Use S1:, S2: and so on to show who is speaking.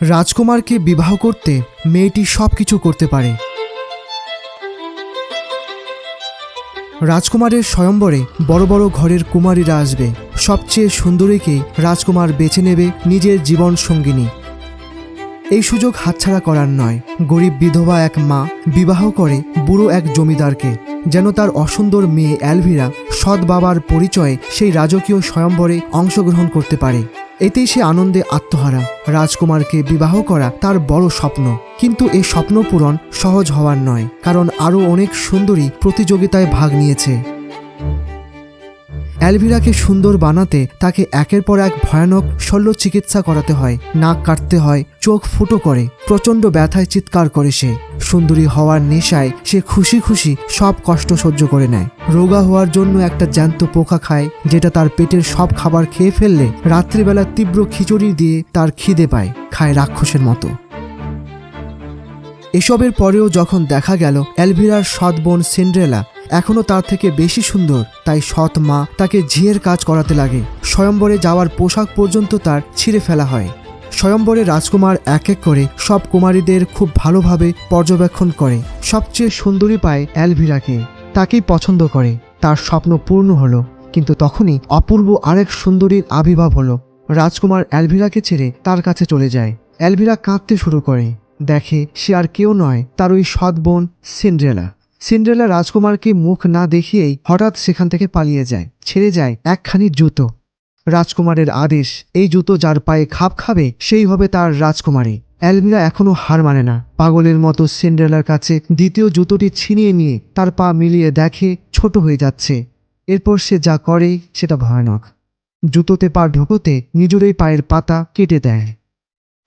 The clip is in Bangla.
S1: রাজকুমারকে বিবাহ করতে মেয়েটি সবকিছু করতে পারে। রাজকুমারের স্বয়ম্বরে বড় বড় ঘরের কুমারীরা আসবে। সবচেয়ে সুন্দরীকেই রাজকুমার বেছে নেবে নিজের জীবন সঙ্গিনী। এই সুযোগ হাতছাড়া করার নয়। গরিব বিধবা এক মা বিবাহ করে বুড়ো এক জমিদারকে, যেন তার অসুন্দর মেয়ে অ্যালভিরা সৎ বাবার পরিচয়ে সেই রাজকীয় স্বয়ম্বরে অংশগ্রহণ করতে পারে। এতেই সে আনন্দে আত্মহারা। রাজকুমারকে বিবাহ করা তার বড় স্বপ্ন, কিন্তু এই স্বপ্ন পূরণ সহজ হওয়ার নয়, কারণ আরও অনেক সুন্দরী প্রতিযোগিতায় ভাগ নিয়েছে। অ্যালভিরাকে সুন্দর বানাতে তাকে একের পর এক ভয়ানক শল্য চিকিৎসা করাতে হয়। নাক কাটতে হয়, চোখ ফুটো করে, প্রচণ্ড ব্যথায় চিৎকার করে সে। সুন্দরী হওয়ার নেশায় সে খুশি খুশি সব কষ্ট সহ্য করে নেয়। রোগা হওয়ার জন্য একটা জ্যান্ত পোকা খায়, যেটা তার পেটের সব খাবার খেয়ে ফেললে রাত্রিবেলা তীব্র খিচুড়ি দিয়ে তার খিদে পায়, খায় রাক্ষসের মতো। এসবের পরেও যখন দেখা গেল অ্যালভিরার সৎ বোন সিন্ড্রেলা এখনও তার থেকে বেশি সুন্দর, তাই সৎ মা তাকে ঝিয়ের কাজ করাতে লাগে। স্বয়ম্বরে যাওয়ার পোশাক পর্যন্ত তার ছিঁড়ে ফেলা হয়। স্বয়ম্বরে রাজকুমার এক এক করে সব কুমারীদের খুব ভালোভাবে পর্যবেক্ষণ করে। সবচেয়ে সুন্দরী পায় অ্যালভিরাকে, তাকেই পছন্দ করে। তার স্বপ্ন পূর্ণ হলো, কিন্তু তখনই অপূর্ব আরেক সুন্দরীর আবির্ভাব হলো। রাজকুমার অ্যালভিরাকে ছেড়ে তার কাছে চলে যায়। অ্যালভিরা কাঁদতে শুরু করে। দেখে সে আর কেউ নয়, তার ওই সৎ বোন সিন্ড্রেলা। সিন্ড্রেলা রাজকুমারকে মুখ না দেখিয়েই হঠাৎ সেখান থেকে পালিয়ে যায়। ছেড়ে যায় একখানি জুতো। রাজকুমারের আদেশ, এই জুতো যার পায়ে খাপ খাবে সেই হবে তার রাজকুমারী। অ্যালভিরা এখনও হার মানে না। পাগলের মতো সিন্ড্রেলার কাছে দ্বিতীয় জুতোটি ছিনিয়ে নিয়ে তার পা মিলিয়ে দেখে ছোট হয়ে যাচ্ছে। এরপর সে যা করে সেটা ভয়ানক। জুতোতে পা ঢোকোতে নিজেরই পায়ের পাতা কেটে দেয়।